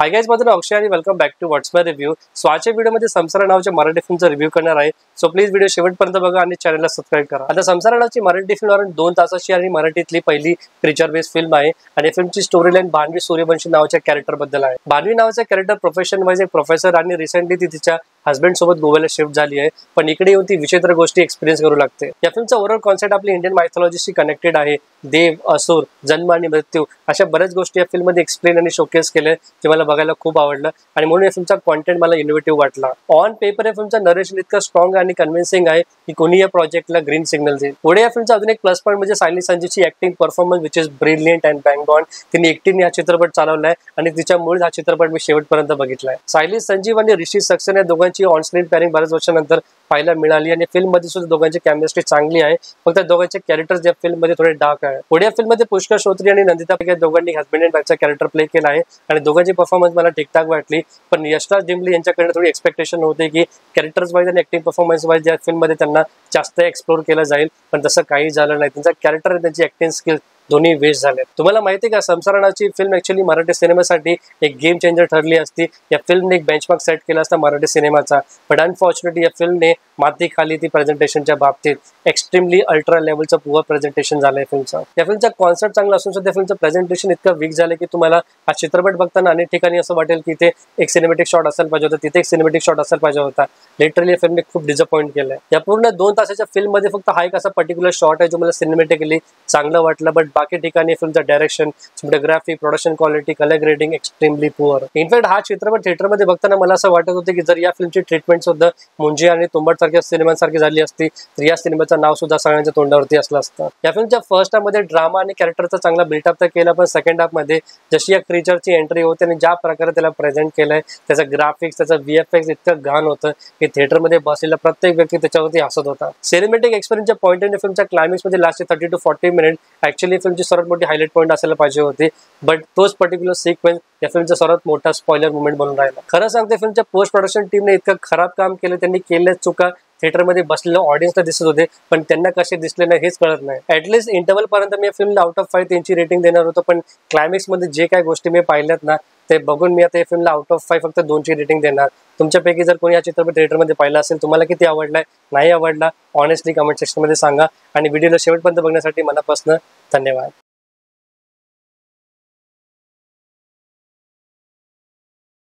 Hi guys, माझं नाव अक्षय आणि welcome back to what's my review. So आजच्या व्हिडिओमध्ये संसारा नावाच्या मराठी फिल्मचा रिव्ह्यू करणार आहे. सो प्लीज व्हिडिओ शेवटपर्यंत बघा आणि चॅनलला सबस्क्राईब करा. आता संसारा नावाची मराठी फिल्म अराउंड 2 तासाची आणि मराठीतली पहिली क्रिएचर बेस्ड फिल्म आहे आणि फिल्मची स्टोरी लाईन भानवी सूर्यवंशी नावाच्या कॅरेक्टर बद्दल आहे. भानवी नावाचा कॅरेक्टर प्रोफेशन वाईज एक प्रोफेसर आणि रिसेंटली ती तिच्या हस्बंड सोबत गोव्याला शिफ्ट झाली आहे, पण इकडे येऊन ती विचित्र गोष्टी एक्सपिरियन्स करू लागते. या फिल्मचा ओव्हरऑल कॉन्सेप्ट आपली इंडियन मायथॉलॉजीशी कनेक्टेड आहे. देव, असुर, जन्म आणि मृत्यू अशा बऱ्याच गोष्टी या फिल्ममध्ये एक्सप्लेन आणि शोकेस केले, जे मला बघायला खूप आवडलं आणि म्हणून या फिल्मचा कॉन्टेंट मला इनोव्हेटिव्ह वाटला. ऑन पेपर या फिल्मचा नरेशन इतका स्ट्रॉंग आणि कन्व्हिन्सिंग आहे की कोणी या प्रोजेक्टला ग्रीन सिग्नल देईल. पुढे या फिल्मचा अजून एक प्लस पॉईंट म्हणजे सायली संजीची acting performance which is brilliant and bang on. तिने एकटीने हा चित्रपट चालवलाय आणि तिच्यामुळे हा चित्रपट मी शेवटपर्यंत बघितलाय. सायली संजीव आणि ऋषी सक्सेना या दोघांची ऑन स्क्रीन पॅरिंग बऱ्याच वर्षानंतर पाहायला मिळाली आणि फिल्म मध्ये सुद्धा दोघांची केमिस्ट्री चांगली आहे. फक्त दोघांचे कॅरेक्टर्स या फिल्म मध्ये थोडे डार्क आहे. पुढे या फिल्म मध्ये पुष्कर श्रोत्री आणि नंदिता पैकी दोघांनी हस्बंड अँड वाईफचा कॅरेक्टर प्ले केला आहे आणि दोघांची परफॉर्मन्स मला ठीकठाक वाटली. पण यशराज डिंबले यांच्याकडे थोडी एक्सपेक्टेशन होते की कॅरेक्टर्स वाईज आणि ऍक्टिंग परफॉर्मन्स वाईज या फिल्म मध्ये त्यांना जास्त एक्सप्लोर केलं जाईल, पण तसं काही झालं नाही. त्यांचा कॅरेक्टर आणि त्यांची ऍक्टिंग स्किल्स दोन्ही वेस्ट झाले. तुम्हाला माहिती आहे का, संसारा नावाची फिल्म ऍक्च्युअली मराठी सिनेमासाठी एक गेम चेंजर ठरली असती. या फिल्मने एक बेंचमार्क सेट केला असता मराठी सिनेमाचा, बट अनफॉर्च्युनेटली या फिल्मने माती खाली ती प्रेझेंटेशनच्या बाबतीत. एक्स्ट्रीमली अल्ट्रा लेवलचं पुअर प्रेझेंटेशन झालंय फिल्मचं. या फिल्मचा कॉन्सेप्ट चांगला असून सुद्धा फिल्मचं प्रेझेंटेशन इतकं वीक झालं की तुम्हाला हा चित्रपट बघताना अनेक ठिकाणी असं वाटेल की ते एक सिनेमॅटिक शॉट असायला पाहिजे होता, तिथे एक सिनेमॅटिक शॉट असायला पाहिजे होता. लिटरली या फिल्मने खूप डिसअपॉइंट केलंय. या पूर्ण 2 तासाच्या फिल्म मध्ये फक्त हा एक असा पर्टिक्युलर शॉट आहे जो मला सिनेमॅटिकली चांगलं वाटलं, बट बाकी ठिकाणी फिल्मचा direction, cinematography, production quality, colour grading extremely poor. In fact हा चित्रपट थिएटरमध्ये बघताना मला असं वाटत होतं की जर या फिल्मची ट्रीटमेंट सुद्धा मुंजी आणि तुंबट सारख्या सिनेमांसारखी झाली असती तर या सिनेमाचं नाव सुद्धा सगळ्यांच्या तोंडावरती असलं असतं. या फिल्मच्या फर्स्ट हाफ मध्ये ड्रामा आणि कॅरेक्टरचा चांगला बिल्टअप तर केला, पण सेकंड हाफ मध्ये जशी या क्रिएचरची एंट्री होते आणि ज्या प्रकारे त्याला प्रेझेंट केलंय, त्याचा ग्राफिक्स, त्याचा VFX इतकं घाण होतं की थिएटरमध्ये बसलेला प्रत्येक व्यक्ती त्याच्यावरती हसत होता. सिनेमॅटिक एक्सपिरियन्सच्या पॉईंट ऑफ फिल्मच्या क्लायमॅक्स मध्ये लास्ट 30 to 40 मिनिट ऍक्च्युअली फिल्मची सर्वात मोठी हायलाइट पॉईंट असायला पाहिजे होती, बट तोच पर्टिक्युलर सिक्वेन्स या फिल्मचा सर्वात मोठा स्पॉइलर मुवमेंट बनून राहिला. खरं सांगते, फिल्मच्या पोस्ट प्रोडक्शन टीमने इतकं खराब काम केलं. त्यांनी केलेल्या चुका थिएटरमध्ये बसलेल्या ऑडियन्सला दिसत होते, पण त्यांना कसे दिसले नाही हेच कळत नाही. ऍटलीस्ट इंटरव्हल पर्यंत मी या फिल्मला आउट ऑफ 5 त्यांची रेटिंग देणार होतो, पण क्लायमॅक्स मध्ये जे काही गोष्टी मी पाहिल्यात ना, ते बघून मी आता या फिल्मला आउट ऑफ 5 फक्त 2ची रेटिंग देणार. तुमच्यापैकी जर कोणी हा चित्रपट थिएटरमध्ये पाहिला असेल, तुम्हाला किती आवडलाय, नाही आवडला, ऑनेस्टली कमेंट सेक्शन मध्ये सांगा आणि व्हिडिओला शेवटपर्यंत बघण्यासाठी मनापासून धन्यवाद.